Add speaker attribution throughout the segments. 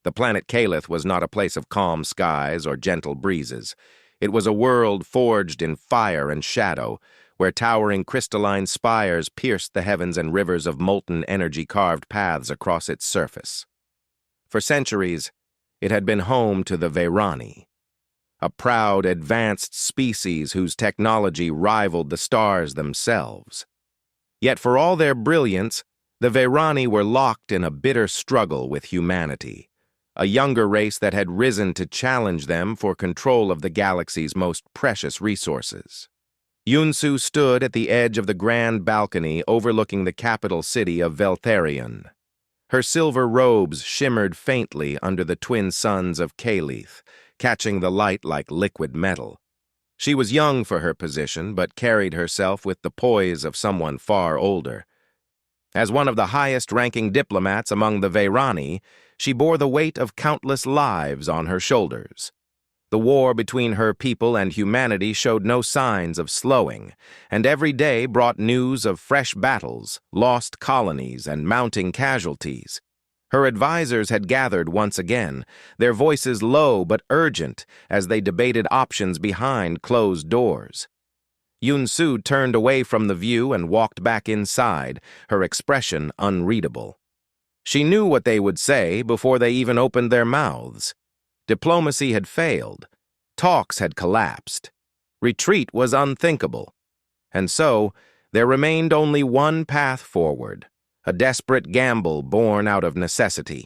Speaker 1: The planet Calith was not a place of calm skies or gentle breezes. It was a world forged in fire and shadow, where towering crystalline spires pierced the heavens and rivers of molten energy carved paths across its surface. For centuries, it had been home to the Vairani, a proud, advanced species whose technology rivaled the stars themselves. Yet for all their brilliance, the Vairani were locked in a bitter struggle with humanity, a younger race that had risen to challenge them for control of the galaxy's most precious resources. Yunsu stood at the edge of the grand balcony overlooking the capital city of Veltharion. Her silver robes shimmered faintly under the twin suns of Calith, catching the light like liquid metal. She was young for her position, but carried herself with the poise of someone far older. As one of the highest-ranking diplomats among the Vairani, she bore the weight of countless lives on her shoulders. The war between her people and humanity showed no signs of slowing, and every day brought news of fresh battles, lost colonies, and mounting casualties. Her advisors had gathered once again, their voices low but urgent as they debated options behind closed doors. Yunsu turned away from the view and walked back inside, her expression unreadable. She knew what they would say before they even opened their mouths. Diplomacy had failed. Talks had collapsed. Retreat was unthinkable. And so, there remained only one path forward, a desperate gamble born out of necessity.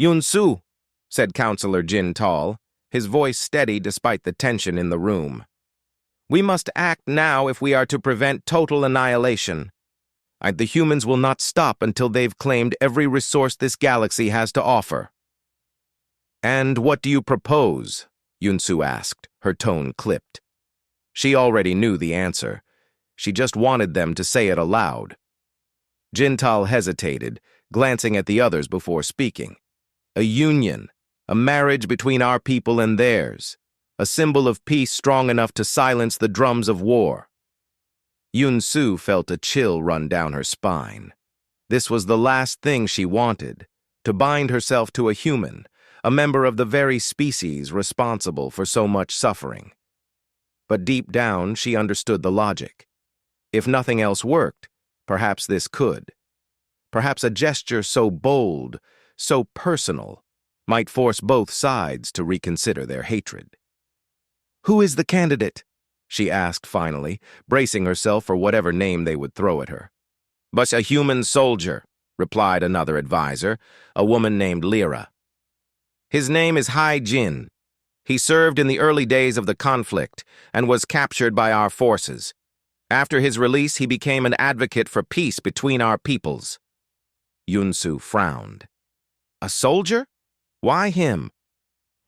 Speaker 1: "Yunsu," said Counselor Jin Tal, his voice steady despite the tension in the room. "We must act now if we are to prevent total annihilation. The humans will not stop until they've claimed every resource this galaxy has to offer." "And what do you propose?" Yunsu asked, her tone clipped. She already knew the answer. She just wanted them to say it aloud. Jintal hesitated, glancing at the others before speaking. "A union, a marriage between our people and theirs, a symbol of peace strong enough to silence the drums of war." Yunsu felt a chill run down her spine. This was the last thing she wanted, to bind herself to a human, a member of the very species responsible for so much suffering. But deep down, she understood the logic. If nothing else worked, perhaps this could. Perhaps a gesture so bold, so personal, might force both sides to reconsider their hatred. "Who is the candidate?" she asked finally, bracing herself for whatever name they would throw at her. "But a human soldier," replied another advisor, a woman named Lyra. "His name is Hai Jin. He served in the early days of the conflict and was captured by our forces. After his release, he became an advocate for peace between our peoples." Yunsu frowned. "A soldier? Why him?"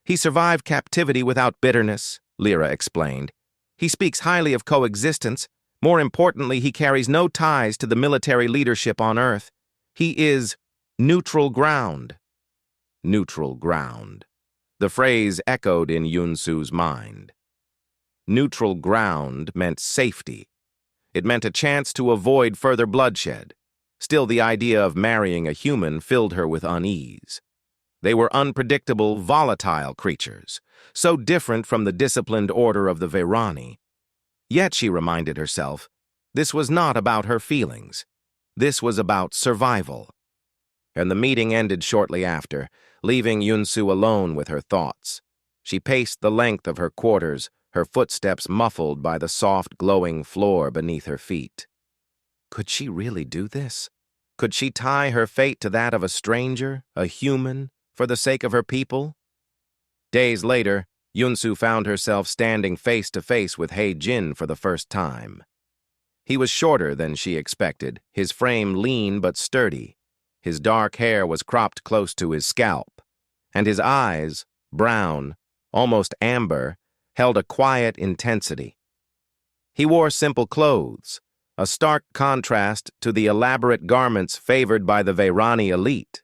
Speaker 1: "He survived captivity without bitterness," Lyra explained. "He speaks highly of coexistence. More importantly, he carries no ties to the military leadership on Earth. He is neutral ground." Neutral ground. The phrase echoed in Yunsu's mind. Neutral ground meant safety. It meant a chance to avoid further bloodshed. Still, the idea of marrying a human filled her with unease. They were unpredictable, volatile creatures, so different from the disciplined order of the Vairani. Yet, she reminded herself, this was not about her feelings. This was about survival. And the meeting ended shortly after, leaving Yunsu alone with her thoughts. She paced the length of her quarters, her footsteps muffled by the soft, glowing floor beneath her feet. Could she really do this? Could she tie her fate to that of a stranger, a human, for the sake of her people? Days later, Yunsu found herself standing face to face with Hai Jin for the first time. He was shorter than she expected, his frame lean but sturdy. His dark hair was cropped close to his scalp, and his eyes, brown, almost amber, held a quiet intensity. He wore simple clothes, a stark contrast to the elaborate garments favored by the Vairani elite.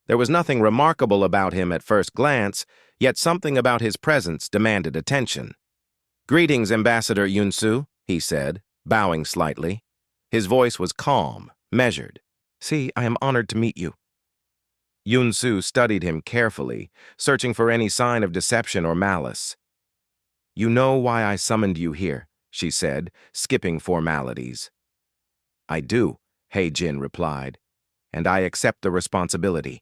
Speaker 1: There was nothing remarkable about him at first glance, yet something about his presence demanded attention. "Greetings, Ambassador Yunsu," he said, bowing slightly. His voice was calm, measured. "See, I am honored to meet you." Yun-Su studied him carefully, searching for any sign of deception or malice. "You know why I summoned you here," she said, skipping formalities. "I do," He-Jin replied, "and I accept the responsibility."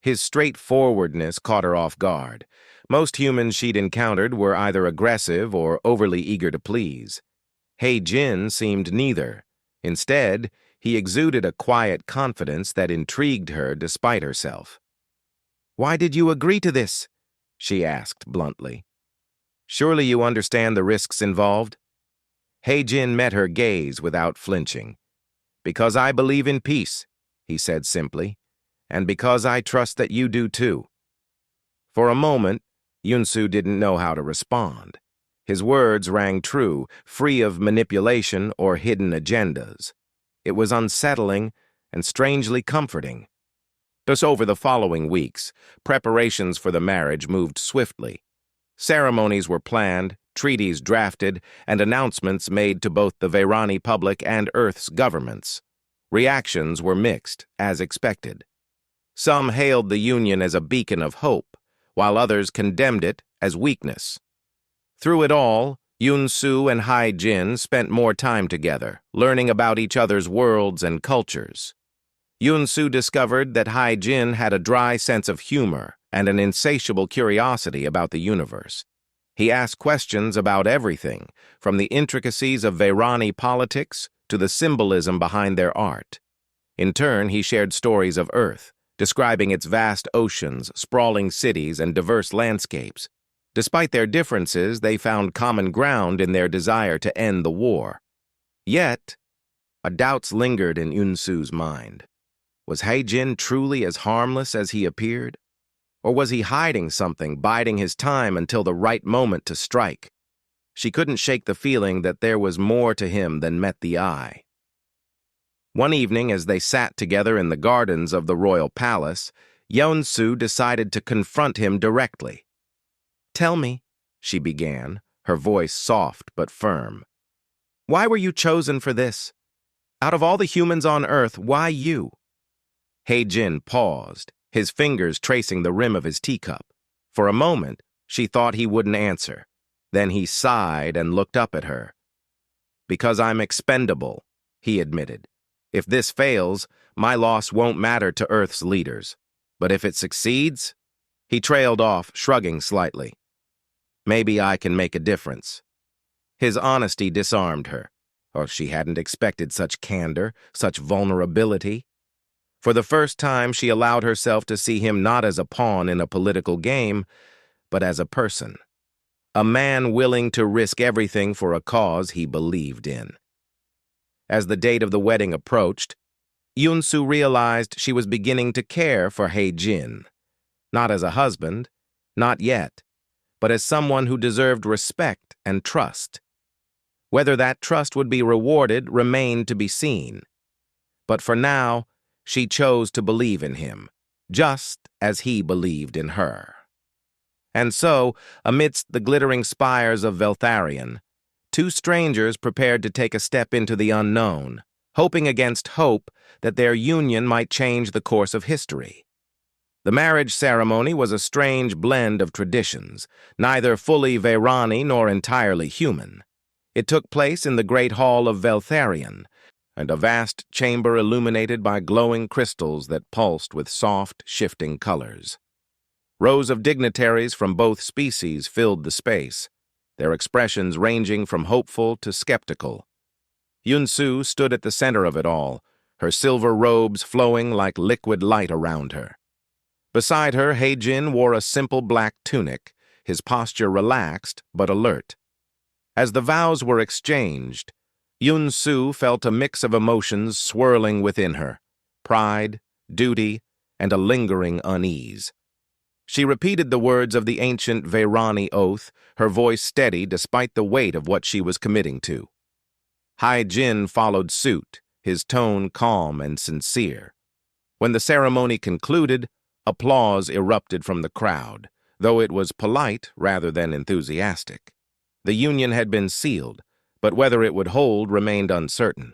Speaker 1: His straightforwardness caught her off guard. Most humans she'd encountered were either aggressive or overly eager to please. He-Jin seemed neither. Instead, he exuded a quiet confidence that intrigued her despite herself. "Why did you agree to this?" she asked bluntly. "Surely you understand the risks involved?" He-Jin met her gaze without flinching. "Because I believe in peace," he said simply, "and because I trust that you do too." For a moment, Yun-Su didn't know how to respond. His words rang true, free of manipulation or hidden agendas. It was unsettling and strangely comforting. Thus, over the following weeks, preparations for the marriage moved swiftly. Ceremonies were planned, treaties drafted, and announcements made to both the Vayrani public and Earth's governments. Reactions were mixed, as expected. Some hailed the union as a beacon of hope, while others condemned it as weakness. Through it all, Yun-Su and He-Jin spent more time together, learning about each other's worlds and cultures. Yun-Su discovered that He-Jin had a dry sense of humor and an insatiable curiosity about the universe. He asked questions about everything, from the intricacies of Vayrani politics to the symbolism behind their art. In turn, he shared stories of Earth, describing its vast oceans, sprawling cities, and diverse landscapes. Despite their differences, they found common ground in their desire to end the war. Yet, doubts lingered in Yun-Su's mind. Was He-Jin truly as harmless as he appeared? Or was he hiding something, biding his time until the right moment to strike? She couldn't shake the feeling that there was more to him than met the eye. One evening, as they sat together in the gardens of the royal palace, Yun-Su decided to confront him directly. "Tell me," she began, her voice soft but firm. "Why were you chosen for this? Out of all the humans on Earth, why you?" He-Jin paused, his fingers tracing the rim of his teacup. For a moment, she thought he wouldn't answer. Then he sighed and looked up at her. "Because I'm expendable," he admitted. "If this fails, my loss won't matter to Earth's leaders. But if it succeeds—" He trailed off, shrugging slightly. "Maybe I can make a difference." His honesty disarmed her, or she hadn't expected such candor, such vulnerability. For the first time, she allowed herself to see him not as a pawn in a political game, but as a person. A man willing to risk everything for a cause he believed in. As the date of the wedding approached, Yun-Su realized she was beginning to care for He-Jin. Not as a husband, not yet, but as someone who deserved respect and trust. Whether that trust would be rewarded remained to be seen. But for now, she chose to believe in him, just as he believed in her. And so, amidst the glittering spires of Veltharion, two strangers prepared to take a step into the unknown, hoping against hope that their union might change the course of history. The marriage ceremony was a strange blend of traditions, neither fully Vayrani nor entirely human. It took place in the great hall of Veltharion, and a vast chamber illuminated by glowing crystals that pulsed with soft, shifting colors. Rows of dignitaries from both species filled the space, their expressions ranging from hopeful to skeptical. Yun-Su stood at the center of it all, her silver robes flowing like liquid light around her. Beside her, He-Jin wore a simple black tunic, his posture relaxed but alert. As the vows were exchanged, Yun-Su felt a mix of emotions swirling within her: pride, duty, and a lingering unease. She repeated the words of the ancient Vayrani oath, her voice steady despite the weight of what she was committing to. He-Jin followed suit, his tone calm and sincere. When the ceremony concluded, applause erupted from the crowd, though it was polite rather than enthusiastic. The union had been sealed, but whether it would hold remained uncertain.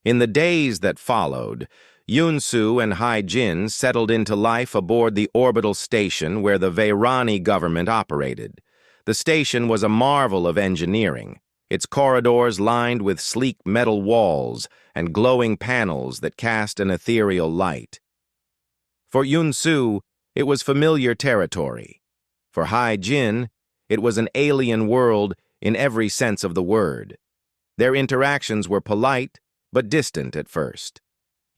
Speaker 1: In the days that followed, Yunsu and Hai-Jin settled into life aboard the orbital station where the Vairani government operated. The station was a marvel of engineering, its corridors lined with sleek metal walls and glowing panels that cast an ethereal light. For Yunsu, it was familiar territory. For Hai-Jin, it was an alien world in every sense of the word. Their interactions were polite, but distant at first.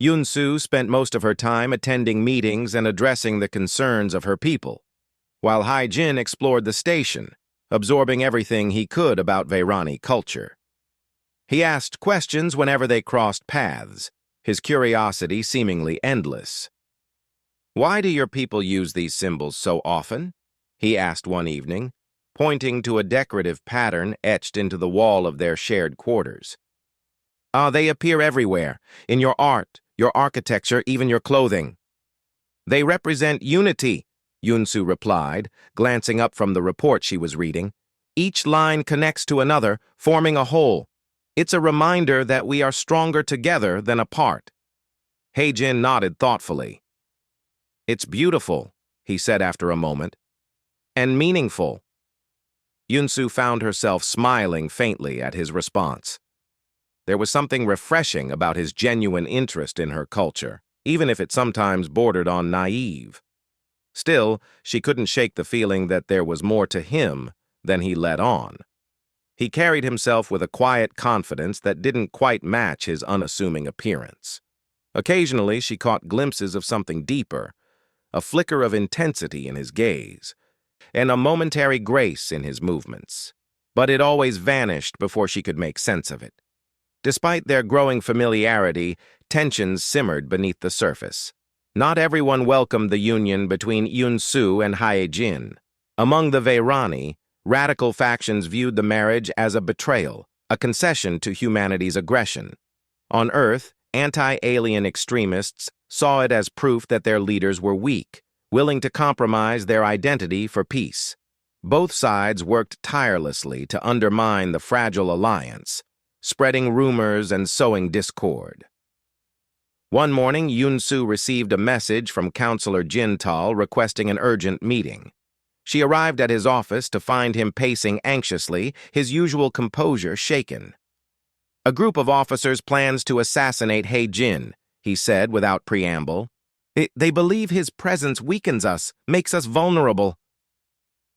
Speaker 1: Yunsu spent most of her time attending meetings and addressing the concerns of her people, while Hai-Jin explored the station, absorbing everything he could about Vairani culture. He asked questions whenever they crossed paths, his curiosity seemingly endless. "Why do your people use these symbols so often?" he asked one evening, pointing to a decorative pattern etched into the wall of their shared quarters. They appear everywhere, in your art, your architecture, even your clothing." "They represent unity," Yunsu replied, glancing up from the report she was reading. "Each line connects to another, forming a whole. It's a reminder that we are stronger together than apart." Hai-Jin nodded thoughtfully. "It's beautiful," he said after a moment, "and meaningful." Yunsu found herself smiling faintly at his response. There was something refreshing about his genuine interest in her culture, even if it sometimes bordered on naive. Still, she couldn't shake the feeling that there was more to him than he let on. He carried himself with a quiet confidence that didn't quite match his unassuming appearance. Occasionally, she caught glimpses of something deeper, a flicker of intensity in his gaze, and a momentary grace in his movements. But it always vanished before she could make sense of it. Despite their growing familiarity, tensions simmered beneath the surface. Not everyone welcomed the union between Yunsu and Hai-Jin. Among the Vairani, radical factions viewed the marriage as a betrayal, a concession to humanity's aggression. On Earth, anti-alien extremists saw it as proof that their leaders were weak, willing to compromise their identity for peace. Both sides worked tirelessly to undermine the fragile alliance, spreading rumors and sowing discord. One morning, Yunsu received a message from Counselor Jintal requesting an urgent meeting. She arrived at his office to find him pacing anxiously, his usual composure shaken. "A group of officers plans to assassinate Hai-Jin," he said without preamble. They believe his presence weakens us, makes us vulnerable."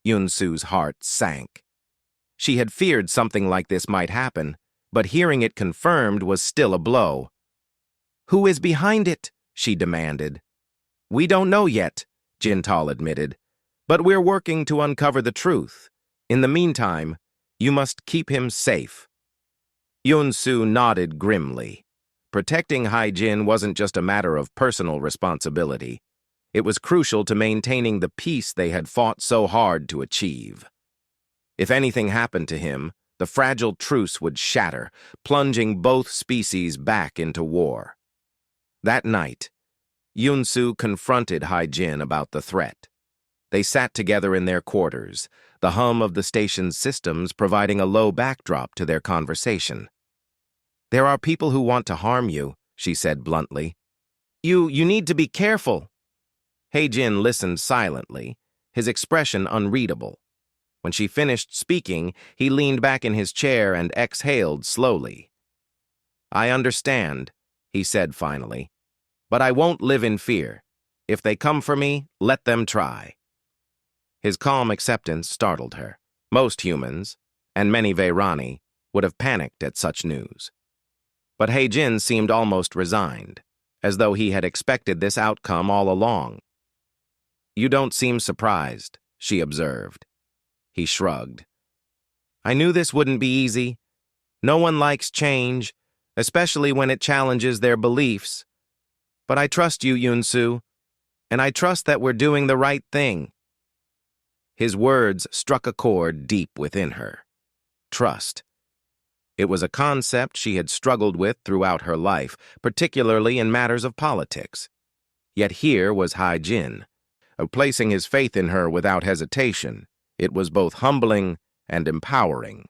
Speaker 1: Yunsu's heart sank. She had feared something like this might happen, but hearing it confirmed was still a blow. "Who is behind it?" she demanded. "We don't know yet," Jintal admitted, "but we're working to uncover the truth. In the meantime, you must keep him safe." Yunsu nodded grimly. Protecting Hai-Jin wasn't just a matter of personal responsibility. It was crucial to maintaining the peace they had fought so hard to achieve. If anything happened to him, the fragile truce would shatter, plunging both species back into war. That night, Yunsu confronted Hai-Jin about the threat. They sat together in their quarters, the hum of the station's systems providing a low backdrop to their conversation. "There are people who want to harm you," she said bluntly. You need to be careful." Hai-Jin listened silently, his expression unreadable. When she finished speaking, he leaned back in his chair and exhaled slowly. "I understand," he said finally, "but I won't live in fear. If they come for me, let them try." His calm acceptance startled her. Most humans, and many Vairani, would have panicked at such news. But Hai-Jin seemed almost resigned, as though he had expected this outcome all along. "You don't seem surprised," she observed. He shrugged. "I knew this wouldn't be easy. No one likes change, especially when it challenges their beliefs. But I trust you, Yunsu, and I trust that we're doing the right thing." His words struck a chord deep within her. Trust. It was a concept she had struggled with throughout her life, particularly in matters of politics. Yet here was Hai-Jin, placing his faith in her without hesitation. It was both humbling and empowering.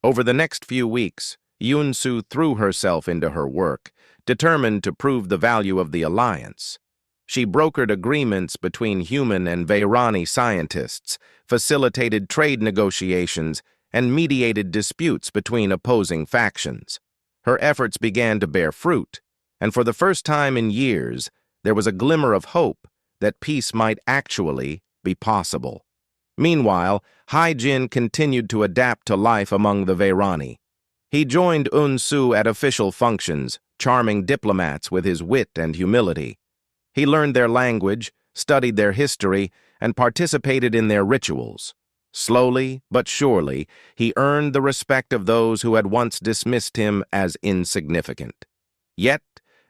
Speaker 1: Over the next few weeks, Yunsu threw herself into her work, determined to prove the value of the alliance. She brokered agreements between human and Vayrani scientists, facilitated trade negotiations, and mediated disputes between opposing factions. Her efforts began to bear fruit, and for the first time in years, there was a glimmer of hope that peace might actually be possible. Meanwhile, Hai-Jin continued to adapt to life among the Vayrani. He joined Eun-Soo at official functions, charming diplomats with his wit and humility. He learned their language, studied their history, and participated in their rituals. Slowly but surely, he earned the respect of those who had once dismissed him as insignificant. Yet,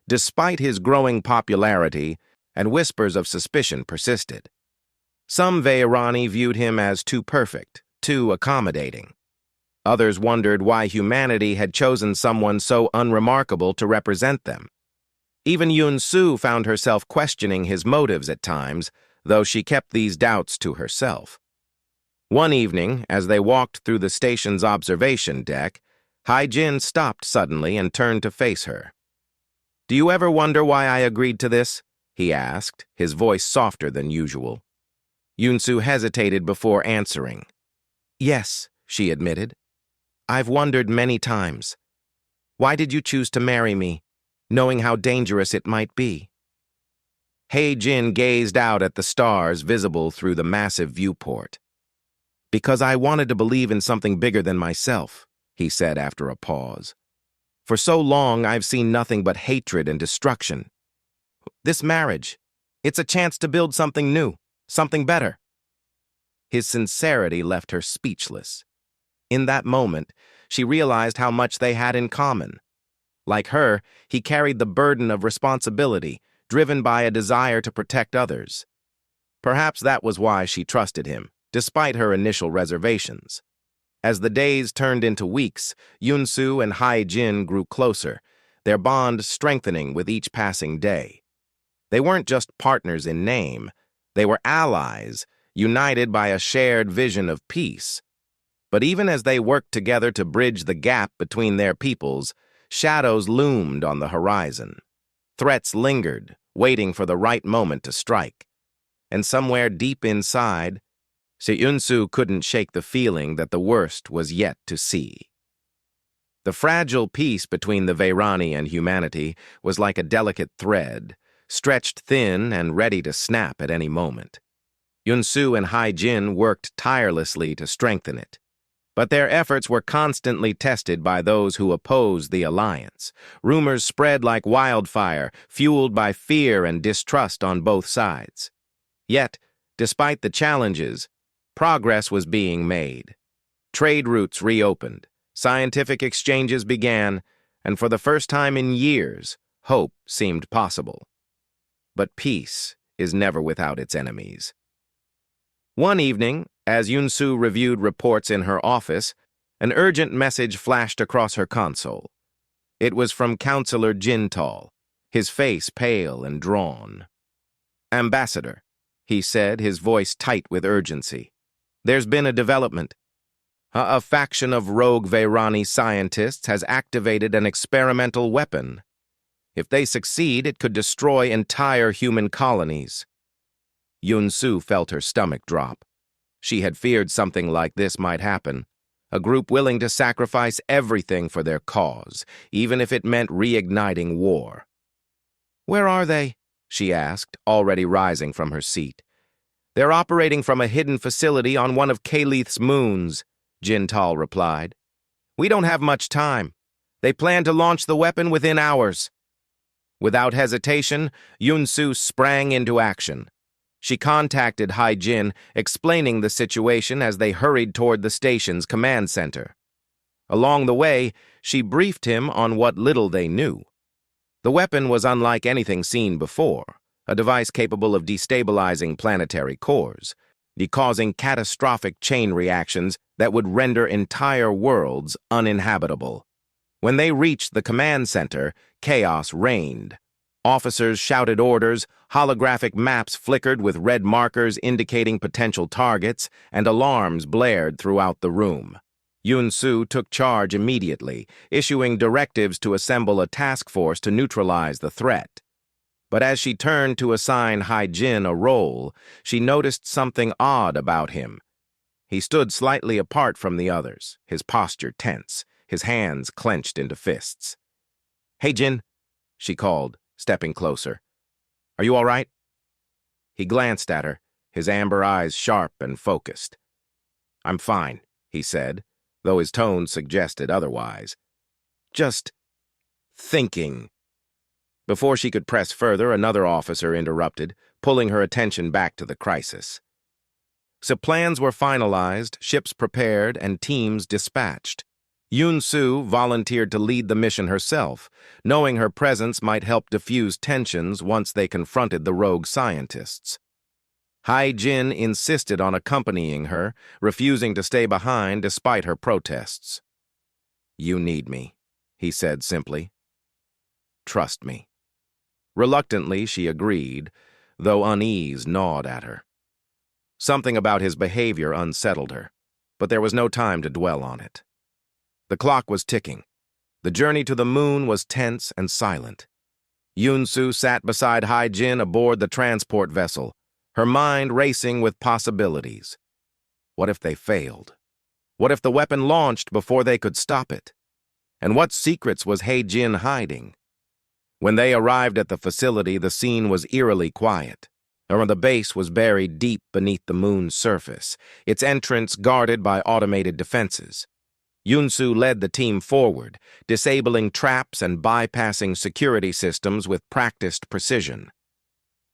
Speaker 1: despite his growing popularity, and whispers of suspicion persisted. Some Vayrani viewed him as too perfect, too accommodating. Others wondered why humanity had chosen someone so unremarkable to represent them. Even Eun-Soo found herself questioning his motives at times, though she kept these doubts to herself. One evening, as they walked through the station's observation deck, Hai-Jin stopped suddenly and turned to face her. "Do you ever wonder why I agreed to this?" he asked, his voice softer than usual. Eun-Soo hesitated before answering. "Yes," she admitted. "I've wondered many times. Why did you choose to marry me, knowing how dangerous it might be?" Hai-Jin gazed out at the stars visible through the massive viewport. "Because I wanted to believe in something bigger than myself," he said after a pause. "For so long, I've seen nothing but hatred and destruction. This marriage, it's a chance to build something new, something better." His sincerity left her speechless. In that moment, she realized how much they had in common. Like her, he carried the burden of responsibility, driven by a desire to protect others. Perhaps that was why she trusted him, despite her initial reservations. As the days turned into weeks, Eun-Soo and Hai-Jin grew closer, their bond strengthening with each passing day. They weren't just partners in name, they were allies, united by a shared vision of peace. But even as they worked together to bridge the gap between their peoples, shadows loomed on the horizon. Threats lingered, waiting for the right moment to strike. And somewhere deep inside, Eun-Soo couldn't shake the feeling that the worst was yet to see. The fragile peace between the Vayrani and humanity was like a delicate thread, stretched thin and ready to snap at any moment. Eun-Soo and Hai-Jin worked tirelessly to strengthen it. But their efforts were constantly tested by those who opposed the alliance. Rumors spread like wildfire, fueled by fear and distrust on both sides. Yet, despite the challenges, progress was being made. Trade routes reopened, scientific exchanges began, and for the first time in years, hope seemed possible. But peace is never without its enemies. One evening, as Eun-Soo reviewed reports in her office, an urgent message flashed across her console. It was from Counselor Jintal, his face pale and drawn. "Ambassador," he said, his voice tight with urgency. "There's been a development. A faction of rogue Vayrani scientists has activated an experimental weapon. If they succeed, it could destroy entire human colonies." Eun-Soo felt her stomach drop. She had feared something like this might happen. A group willing to sacrifice everything for their cause, even if it meant reigniting war. "Where are they?" she asked, already rising from her seat. "They're operating from a hidden facility on one of Kaleth's moons," Jintal replied. "We don't have much time. They plan to launch the weapon within hours." Without hesitation, Eun-Soo sprang into action. She contacted Hai-Jin, explaining the situation as they hurried toward the station's command center. Along the way, she briefed him on what little they knew. The weapon was unlike anything seen before, a device capable of destabilizing planetary cores, causing catastrophic chain reactions that would render entire worlds uninhabitable. When they reached the command center, chaos reigned. Officers shouted orders, holographic maps flickered with red markers indicating potential targets, and alarms blared throughout the room. Yun-Su took charge immediately, issuing directives to assemble a task force to neutralize the threat. But as she turned to assign Hai-Jin a role, she noticed something odd about him. He stood slightly apart from the others, his posture tense, his hands clenched into fists. "Hey, Jin," she called, stepping closer. "Are you all right?" He glanced at her, his amber eyes sharp and focused. "I'm fine," he said, though his tone suggested otherwise. "Just thinking." Before she could press further, another officer interrupted, pulling her attention back to the crisis. So plans were finalized, ships prepared, and teams dispatched. Yun-Su volunteered to lead the mission herself, knowing her presence might help diffuse tensions once they confronted the rogue scientists. Hai-Jin insisted on accompanying her, refusing to stay behind despite her protests. "You need me," he said simply. "Trust me." Reluctantly, she agreed, though unease gnawed at her. Something about his behavior unsettled her, but there was no time to dwell on it. The clock was ticking. The journey to the moon was tense and silent. Yun-Su sat beside Hai-Jin aboard the transport vessel, her mind racing with possibilities. What if they failed? What if the weapon launched before they could stop it? And what secrets was Hai-Jin hiding? When they arrived at the facility, the scene was eerily quiet. The base was buried deep beneath the moon's surface, its entrance guarded by automated defenses. Yun-Su led the team forward, disabling traps and bypassing security systems with practiced precision.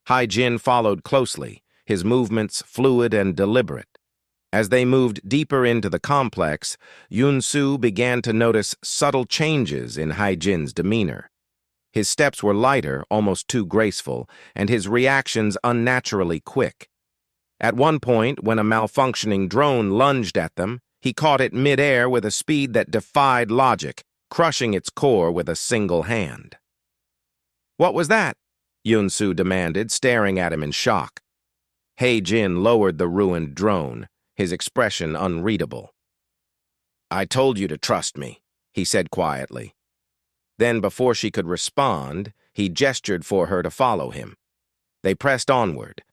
Speaker 1: Hai-Jin followed closely, his movements fluid and deliberate. As they moved deeper into the complex, Yun-Su began to notice subtle changes in Hai-Jin's demeanor. His steps were lighter, almost too graceful, and his reactions unnaturally quick. At one point, when a malfunctioning drone lunged at them, he caught it mid-air with a speed that defied logic, crushing its core with a single hand. "What was that?" Yun-Su demanded, staring at him in shock. Hai-Jin lowered the ruined drone, his expression unreadable. "I told you to trust me," he said quietly. Then, before she could respond, he gestured for her to follow him. They pressed onward,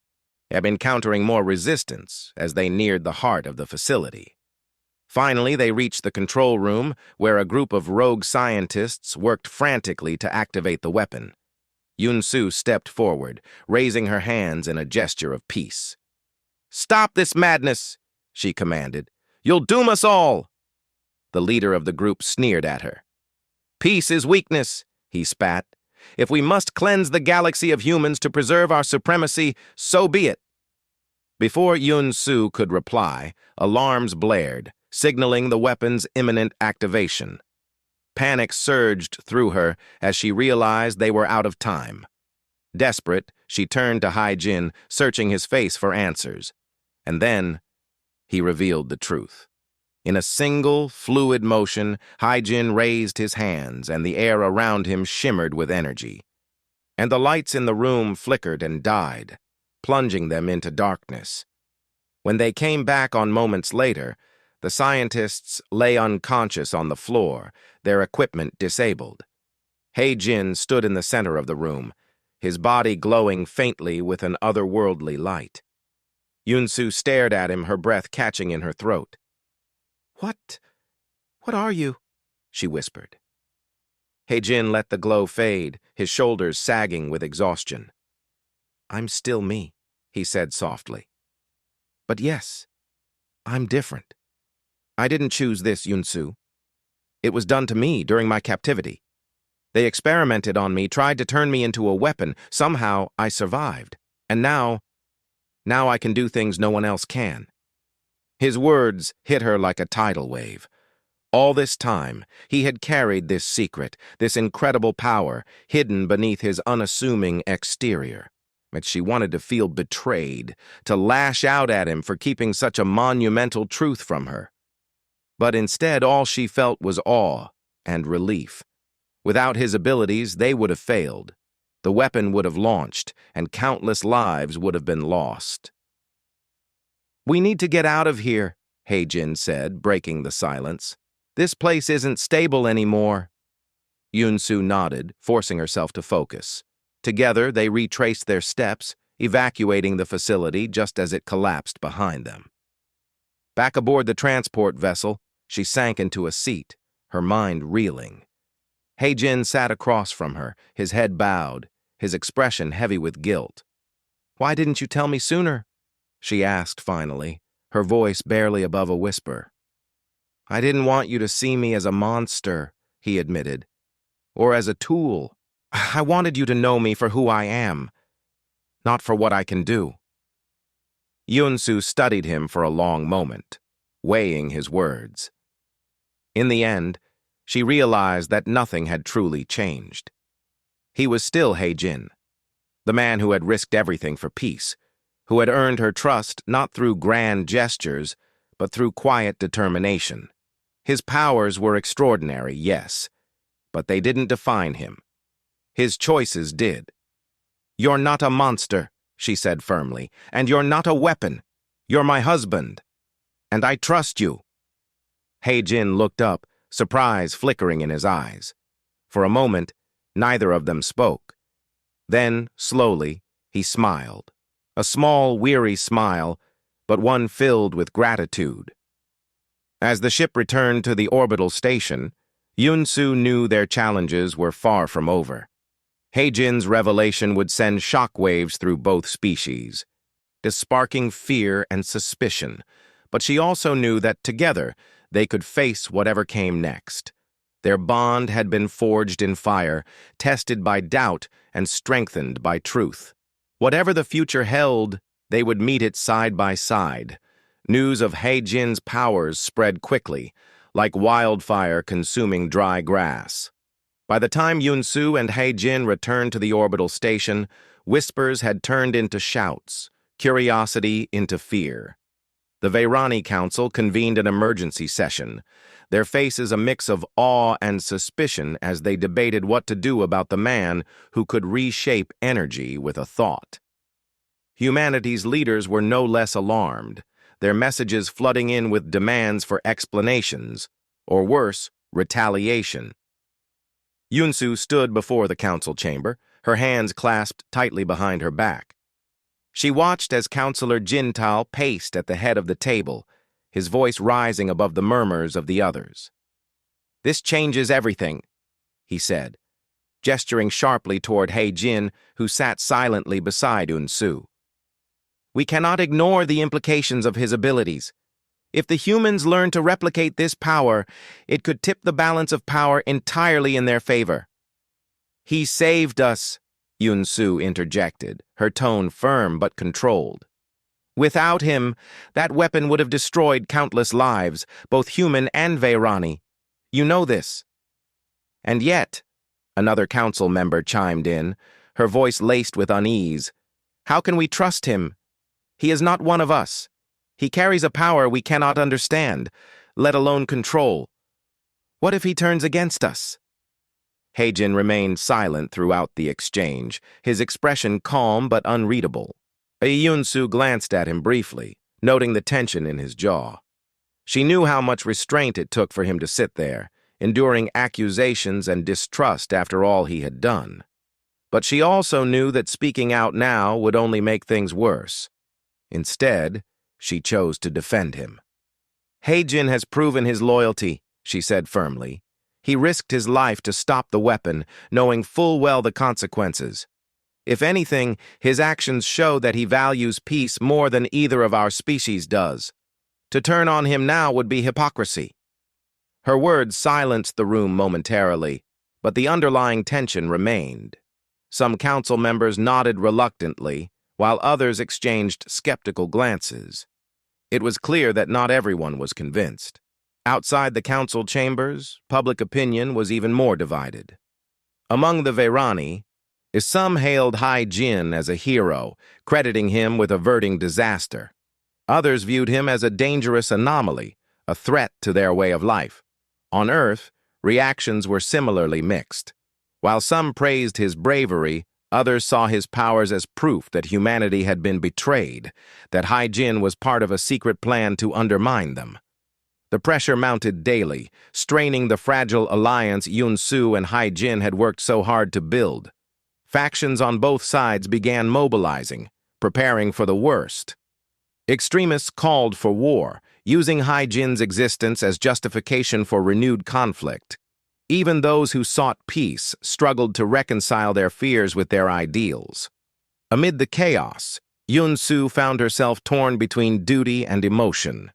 Speaker 1: encountering more resistance as they neared the heart of the facility. Finally, they reached the control room, where a group of rogue scientists worked frantically to activate the weapon. Yun-Su stepped forward, raising her hands in a gesture of peace. "Stop this madness," she commanded. "You'll doom us all." The leader of the group sneered at her. "Peace is weakness," he spat. "If we must cleanse the galaxy of humans to preserve our supremacy, so be it." Before Yun-Su could reply, alarms blared, signaling the weapon's imminent activation. Panic surged through her as she realized they were out of time. Desperate, she turned to Hai-Jin, searching his face for answers. And then, he revealed the truth. In a single, fluid motion, Hai-Jin raised his hands, and the air around him shimmered with energy. And the lights in the room flickered and died, plunging them into darkness. When they came back on moments later, the scientists lay unconscious on the floor, their equipment disabled. Hai-Jin stood in the center of the room, his body glowing faintly with an otherworldly light. Yun-Su stared at him, her breath catching in her throat. What are you?" she whispered. Hai-Jin let the glow fade, his shoulders sagging with exhaustion. "I'm still me," he said softly. "But yes, I'm different. I didn't choose this, Yun-Su. It was done to me during my captivity. They experimented on me, tried to turn me into a weapon. Somehow, I survived. And now I can do things no one else can." His words hit her like a tidal wave. All this time, he had carried this secret, this incredible power, hidden beneath his unassuming exterior. But she wanted to feel betrayed, to lash out at him for keeping such a monumental truth from her. But instead, all she felt was awe and relief. Without his abilities, they would have failed. The weapon would have launched, and countless lives would have been lost. "We need to get out of here," He-jin said, breaking the silence. This place isn't stable anymore. Yun-su nodded, forcing herself to focus. Together, they retraced their steps, evacuating the facility just as it collapsed behind them. Back aboard the transport vessel, she sank into a seat, her mind reeling. He-jin sat across from her, his head bowed, his expression heavy with guilt. "Why didn't you tell me sooner?" she asked finally, her voice barely above a whisper. "I didn't want you to see me as a monster," he admitted, "or as a tool. I wanted you to know me for who I am, not for what I can do." Yun-su studied him for a long moment, weighing his words. In the end, she realized that nothing had truly changed. He was still He-jin, the man who had risked everything for peace, who had earned her trust not through grand gestures, but through quiet determination. His powers were extraordinary, yes, but they didn't define him. His choices did. "You're not a monster," she said firmly, "and you're not a weapon. You're my husband, and I trust you." He-jin looked up, surprise flickering in his eyes. For a moment, neither of them spoke. Then, slowly, he smiled. A small, weary smile, but one filled with gratitude. As the ship returned to the orbital station, Yun-su knew their challenges were far from over. He-jin's revelation would send shockwaves through both species, sparking fear and suspicion, but she also knew that together they could face whatever came next. Their bond had been forged in fire, tested by doubt and strengthened by truth. Whatever the future held, they would meet it side by side. News of He-jin's powers spread quickly, like wildfire consuming dry grass. By the time Yun-su and He-jin returned to the orbital station, whispers had turned into shouts, curiosity into fear. The Vairani Council convened an emergency session, their faces a mix of awe and suspicion as they debated what to do about the man who could reshape energy with a thought. Humanity's leaders were no less alarmed, their messages flooding in with demands for explanations, or worse, retaliation. Yun-su stood before the council chamber, her hands clasped tightly behind her back. She watched as Councillor Jin-tal paced at the head of the table, his voice rising above the murmurs of the others. "This changes everything," he said, gesturing sharply toward He-jin, who sat silently beside Yun-su. "We cannot ignore the implications of his abilities. If the humans learn to replicate this power, it could tip the balance of power entirely in their favor." "He saved us," Yun-su interjected, her tone firm but controlled. "Without him, that weapon would have destroyed countless lives, both human and Vairani. You know this." "And yet," another council member chimed in, her voice laced with unease, "how can we trust him? He is not one of us. He carries a power we cannot understand, let alone control. What if he turns against us?" He-jin remained silent throughout the exchange, his expression calm but unreadable. Yun-su glanced at him briefly, noting the tension in his jaw. She knew how much restraint it took for him to sit there, enduring accusations and distrust after all he had done. But she also knew that speaking out now would only make things worse. Instead, she chose to defend him. "He-jin has proven his loyalty," she said firmly. "He risked his life to stop the weapon, knowing full well the consequences. If anything, his actions show that he values peace more than either of our species does. To turn on him now would be hypocrisy." Her words silenced the room momentarily, but the underlying tension remained. Some council members nodded reluctantly, while others exchanged skeptical glances. It was clear that not everyone was convinced. Outside the council chambers, public opinion was even more divided. Among the Vairani, some hailed He-jin as a hero, crediting him with averting disaster. Others viewed him as a dangerous anomaly, a threat to their way of life. On Earth, reactions were similarly mixed. While some praised his bravery, Others saw his powers as proof that humanity had been betrayed, that Hai-Jin was part of a secret plan to undermine them. The pressure mounted daily, straining the fragile alliance Yun-Su and Hai-Jin had worked so hard to build. Factions on both sides began mobilizing, preparing for the worst. Extremists called for war, using Hai-Jin's existence as justification for renewed conflict. Even those who sought peace struggled to reconcile their fears with their ideals. Amid the chaos, Yun-Su found herself torn between duty and emotion.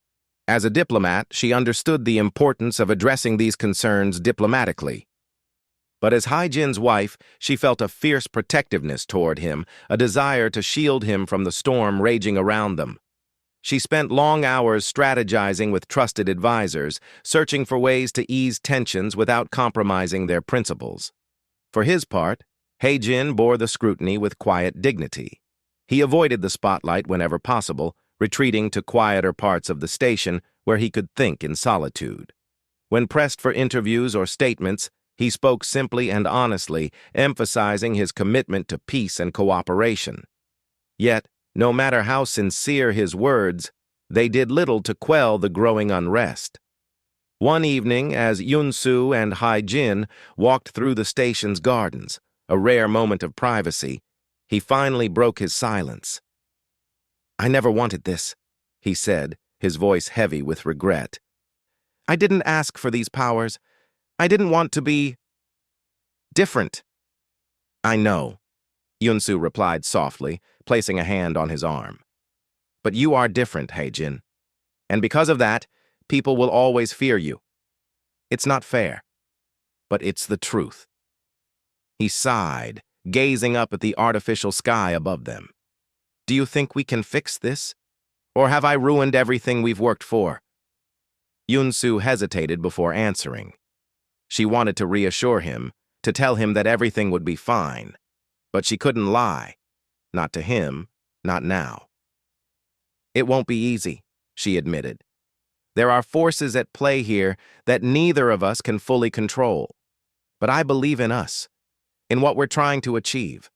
Speaker 1: As a diplomat, she understood the importance of addressing these concerns diplomatically. But as Hai-Jin's wife, she felt a fierce protectiveness toward him, a desire to shield him from the storm raging around them. She spent long hours strategizing with trusted advisors, searching for ways to ease tensions without compromising their principles. For his part, Hai-Jin bore the scrutiny with quiet dignity. He avoided the spotlight whenever possible, retreating to quieter parts of the station where he could think in solitude. When pressed for interviews or statements, he spoke simply and honestly, emphasizing his commitment to peace and cooperation. Yet, no matter how sincere his words, they did little to quell the growing unrest. One evening, as Yun-Su and Hai-Jin walked through the station's gardens, a rare moment of privacy, he finally broke his silence. "I never wanted this," he said, his voice heavy with regret. "I didn't ask for these powers. I didn't want to be different." "I know," Yun-Su replied softly, placing a hand on his arm. "But you are different, Hai-Jin. And because of that, people will always fear you. It's not fair, but it's the truth." He sighed, gazing up at the artificial sky above them. "Do you think we can fix this? Or have I ruined everything we've worked for?" Yun-Su hesitated before answering. She wanted to reassure him, to tell him that everything would be fine. But she couldn't lie. Not to him, not now. "It won't be easy," she admitted. "There are forces at play here that neither of us can fully control. But I believe in us, in what we're trying to achieve.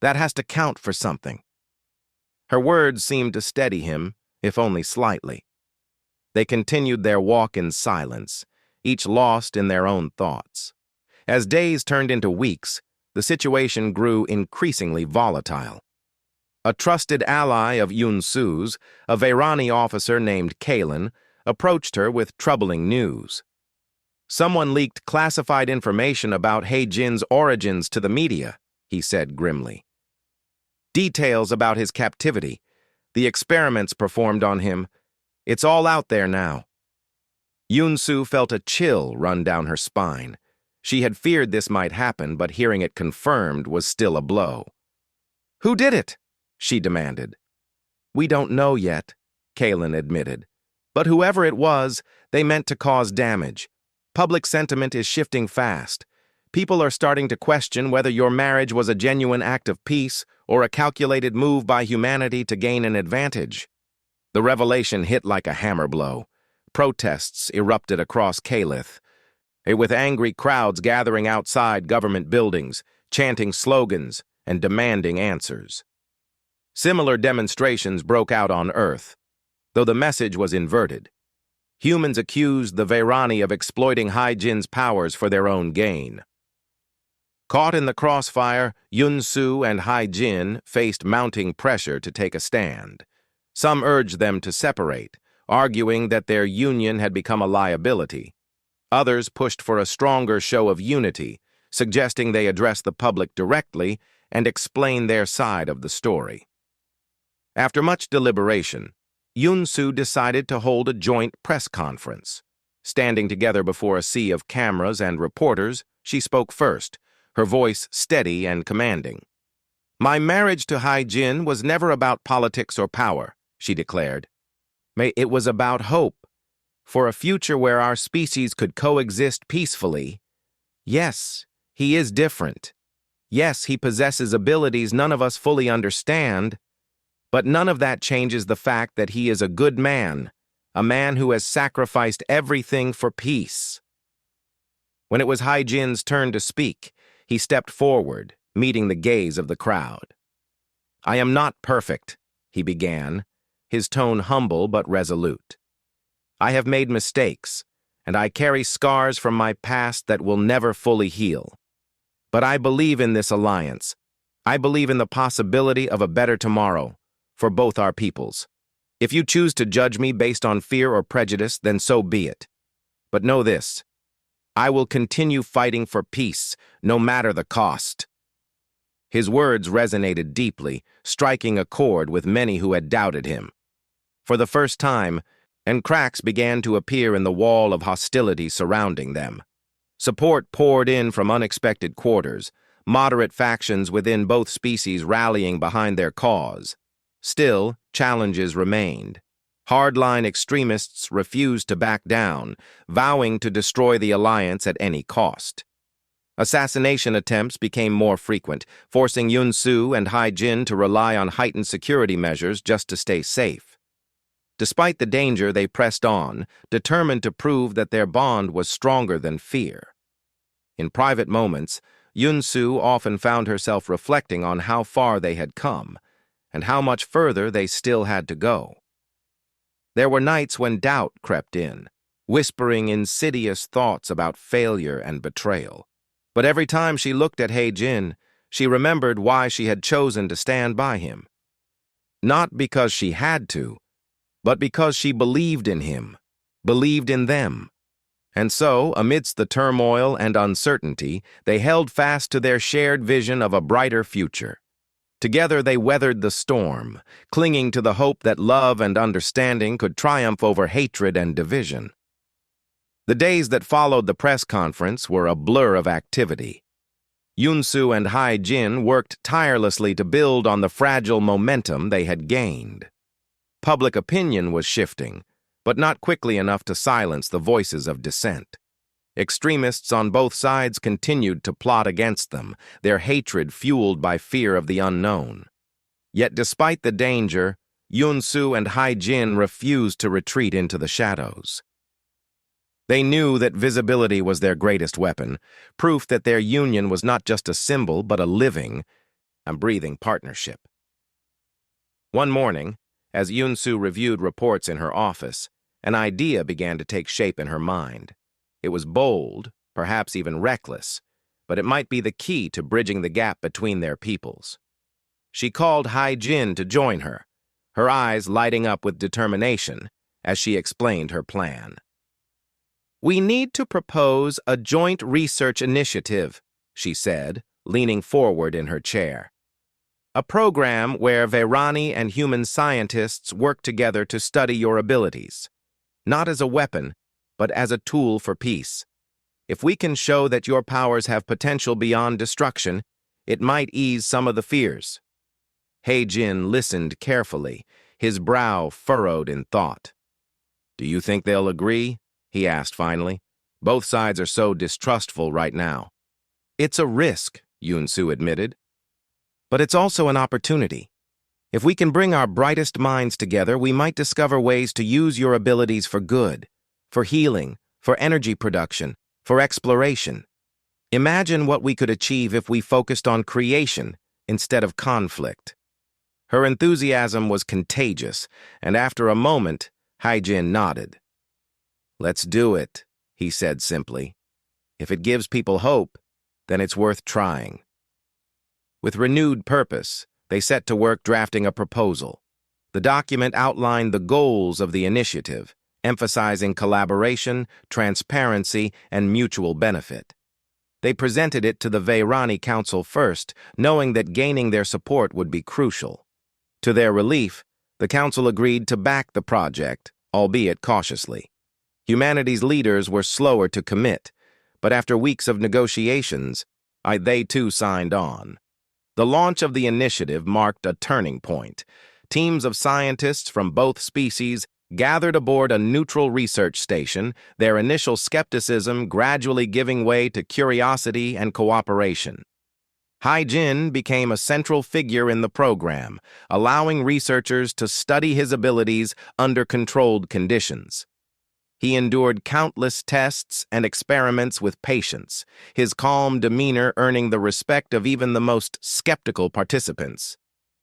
Speaker 1: That has to count for something." Her words seemed to steady him, if only slightly. They continued their walk in silence, each lost in their own thoughts. As days turned into weeks, the situation grew increasingly volatile. A trusted ally of Yun-Su's, a Vairani officer named Kalen, approached her with troubling news. "Someone leaked classified information about Hai-Jin's origins to the media," he said grimly. "Details about his captivity, the experiments performed on him. It's all out there now." Yun-Su felt a chill run down her spine. She had feared this might happen, but hearing it confirmed was still a blow. "Who did it?" she demanded. "We don't know yet," Kalen admitted. "But whoever it was, they meant to cause damage. Public sentiment is shifting fast. People are starting to question whether your marriage was a genuine act of peace or a calculated move by humanity to gain an advantage." The revelation hit like a hammer blow. Protests erupted across Calith, with angry crowds gathering outside government buildings, chanting slogans and demanding answers. Similar demonstrations broke out on Earth, though the message was inverted. Humans accused the Vairani of exploiting Hai-Jin's powers for their own gain. Caught in the crossfire, Yun-Su and Hai-Jin faced mounting pressure to take a stand. Some urged them to separate, arguing that their union had become a liability. Others pushed for a stronger show of unity, suggesting they address the public directly and explain their side of the story. After much deliberation, Yun-Su decided to hold a joint press conference. Standing together before a sea of cameras and reporters, she spoke first, her voice steady and commanding. "My marriage to Hai-Jin was never about politics or power," she declared. "It was about hope, for a future where our species could coexist peacefully. Yes, he is different. Yes, he possesses abilities none of us fully understand. But none of that changes the fact that he is a good man, a man who has sacrificed everything for peace." When it was Hai-Jin's turn to speak, he stepped forward, meeting the gaze of the crowd. "I am not perfect," he began, his tone humble but resolute. "I have made mistakes, and I carry scars from my past that will never fully heal. But I believe in this alliance. I believe in the possibility of a better tomorrow for both our peoples. If you choose to judge me based on fear or prejudice, then so be it. But know this: I will continue fighting for peace, no matter the cost." His words resonated deeply, striking a chord with many who had doubted him. For the first time, cracks began to appear in the wall of hostility surrounding them. Support poured in from unexpected quarters, moderate factions within both species rallying behind their cause. Still, challenges remained. Hardline extremists refused to back down, vowing to destroy the alliance at any cost. Assassination attempts became more frequent, forcing Yun-Su and Hai-Jin to rely on heightened security measures just to stay safe. Despite the danger, they pressed on, determined to prove that their bond was stronger than fear. In private moments, Yun-Su often found herself reflecting on how far they had come, and how much further they still had to go. There were nights when doubt crept in, whispering insidious thoughts about failure and betrayal. But every time she looked at Hai-Jin, she remembered why she had chosen to stand by him. Not because she had to, but because she believed in him, believed in them. And so, amidst the turmoil and uncertainty, they held fast to their shared vision of a brighter future. Together they weathered the storm, clinging to the hope that love and understanding could triumph over hatred and division. The days that followed the press conference were a blur of activity. Yun-Su and Hai-Jin worked tirelessly to build on the fragile momentum they had gained. Public opinion was shifting, but not quickly enough to silence the voices of dissent. Extremists on both sides continued to plot against them, their hatred fueled by fear of the unknown. Yet despite the danger, Yun-Su and Hai-Jin refused to retreat into the shadows. They knew that visibility was their greatest weapon, proof that their union was not just a symbol but a living and breathing partnership. One morning, as Yun-Su reviewed reports in her office, an idea began to take shape in her mind. It was bold, perhaps even reckless, but it might be the key to bridging the gap between their peoples. She called Hai-Jin to join her, her eyes lighting up with determination as she explained her plan. "We need to propose a joint research initiative," she said, leaning forward in her chair. "A program where Vairani and human scientists work together to study your abilities, not as a weapon, but as a tool for peace. If we can show that your powers have potential beyond destruction, it might ease some of the fears." Hai-Jin listened carefully, his brow furrowed in thought. "Do you think they'll agree?" he asked finally. "Both sides are so distrustful right now." "It's a risk," Yun-Su admitted. "But it's also an opportunity. If we can bring our brightest minds together, we might discover ways to use your abilities for good, for healing, for energy production, for exploration. Imagine what we could achieve if we focused on creation instead of conflict." Her enthusiasm was contagious, and after a moment, Hai-Jin nodded. "Let's do it," he said simply. "If it gives people hope, then it's worth trying." With renewed purpose, they set to work drafting a proposal. The document outlined the goals of the initiative, emphasizing collaboration, transparency, and mutual benefit. They presented it to the Vairani Council first, knowing that gaining their support would be crucial. To their relief, the Council agreed to back the project, albeit cautiously. Humanity's leaders were slower to commit, but after weeks of negotiations, they too signed on. The launch of the initiative marked a turning point. Teams of scientists from both species gathered aboard a neutral research station, their initial skepticism gradually giving way to curiosity and cooperation. Hai-Jin became a central figure in the program, allowing researchers to study his abilities under controlled conditions. He endured countless tests and experiments with patience, his calm demeanor earning the respect of even the most skeptical participants.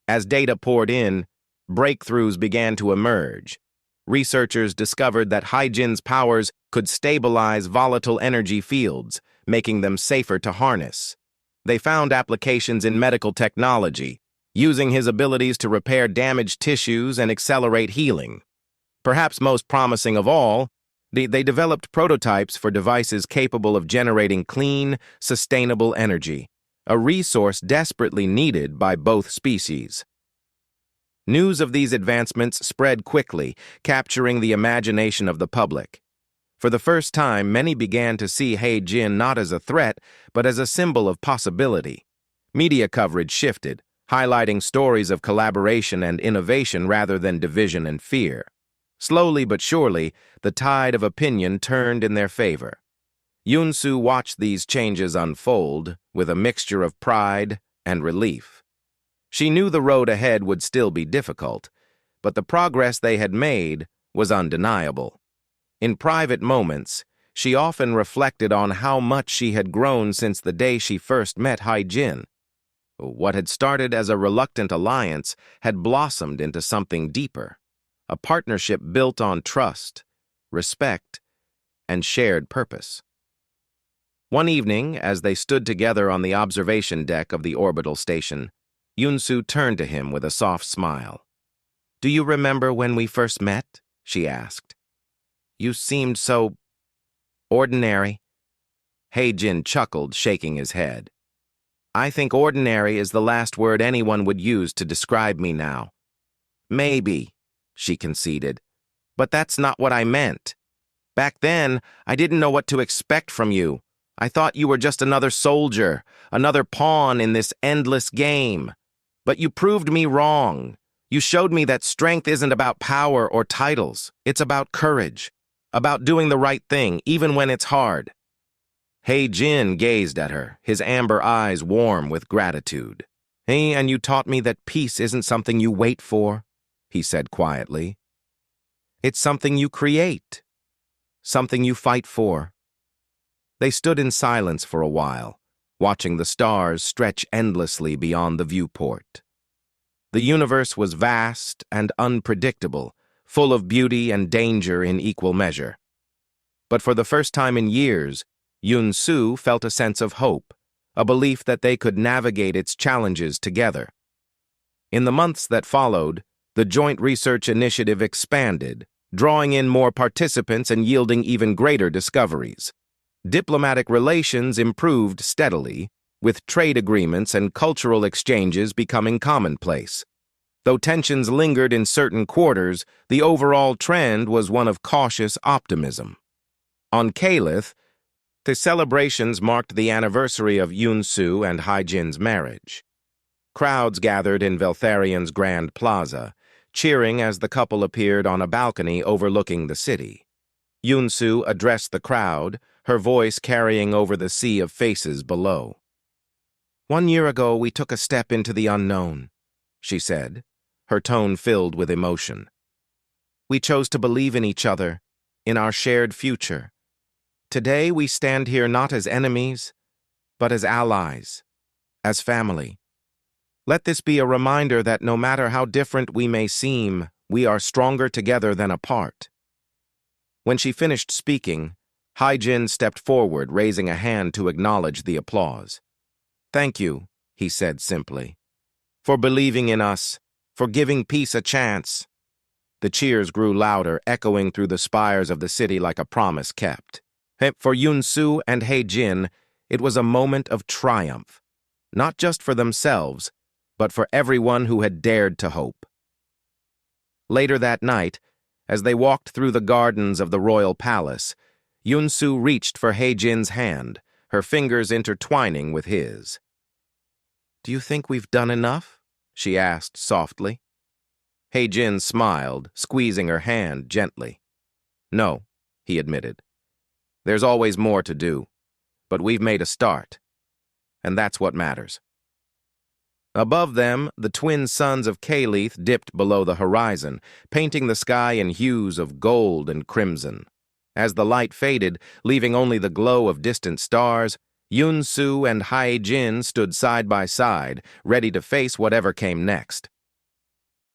Speaker 1: As data poured in, breakthroughs began to emerge. Researchers discovered that Haijin's powers could stabilize volatile energy fields, making them safer to harness. They found applications in medical technology, using his abilities to repair damaged tissues and accelerate healing. Perhaps most promising of all, they developed prototypes for devices capable of generating clean, sustainable energy, a resource desperately needed by both species. News of these advancements spread quickly, capturing the imagination of the public. For the first time, many began to see Haijin not as a threat, but as a symbol of possibility. Media coverage shifted, highlighting stories of collaboration and innovation rather than division and fear. Slowly but surely, the tide of opinion turned in their favor. Yunsu watched these changes unfold with a mixture of pride and relief. She knew the road ahead would still be difficult, but the progress they had made was undeniable. In private moments, she often reflected on how much she had grown since the day she first met Haijin. What had started as a reluctant alliance had blossomed into something deeper, a partnership built on trust, respect, and shared purpose. One evening, as they stood together on the observation deck of the orbital station, Yunsu turned to him with a soft smile. "Do you remember when we first met?" she asked. "You seemed so ordinary." Haijin chuckled, shaking his head. "I think ordinary is the last word anyone would use to describe me now." "Maybe," she conceded, "but that's not what I meant. Back then, I didn't know what to expect from you. I thought you were just another soldier, another pawn in this endless game. But you proved me wrong. You showed me that strength isn't about power or titles. It's about courage, about doing the right thing, even when it's hard." Haijin gazed at her, his amber eyes warm with gratitude. "Hey, and you taught me that peace isn't something you wait for," he said quietly. "It's something you create, something you fight for." They stood in silence for a while, watching the stars stretch endlessly beyond the viewport. The universe was vast and unpredictable, full of beauty and danger in equal measure. But for the first time in years, Yunsu felt a sense of hope, a belief that they could navigate its challenges together. In the months that followed, the joint research initiative expanded, drawing in more participants and yielding even greater discoveries. Diplomatic relations improved steadily, with trade agreements and cultural exchanges becoming commonplace. Though tensions lingered in certain quarters, the overall trend was one of cautious optimism. On Calith, the celebrations marked the anniversary of Yunsu and Haijin's marriage. Crowds gathered in Veltharian's Grand Plaza, cheering as the couple appeared on a balcony overlooking the city. Yunsu addressed the crowd, her voice carrying over the sea of faces below. "1 year ago, we took a step into the unknown," she said, her tone filled with emotion. "We chose to believe in each other, in our shared future. Today, we stand here not as enemies, but as allies, as family. Let this be a reminder that no matter how different we may seem, we are stronger together than apart." When she finished speaking, Haijin stepped forward, raising a hand to acknowledge the applause. "Thank you," he said simply, "for believing in us, for giving peace a chance." The cheers grew louder, echoing through the spires of the city like a promise kept. For Yunsu and Haijin, it was a moment of triumph, not just for themselves, but for everyone who had dared to hope. Later that night, as they walked through the gardens of the royal palace, Yunsu reached for Haijin's hand, her fingers intertwining with his. "Do you think we've done enough?" she asked softly. Haijin smiled, squeezing her hand gently. "No," he admitted. "There's always more to do, but we've made a start, and that's what matters." Above them, the twin suns of Calith dipped below the horizon, painting the sky in hues of gold and crimson. As the light faded, leaving only the glow of distant stars, Yun Su and Hai Jin stood side by side, ready to face whatever came next.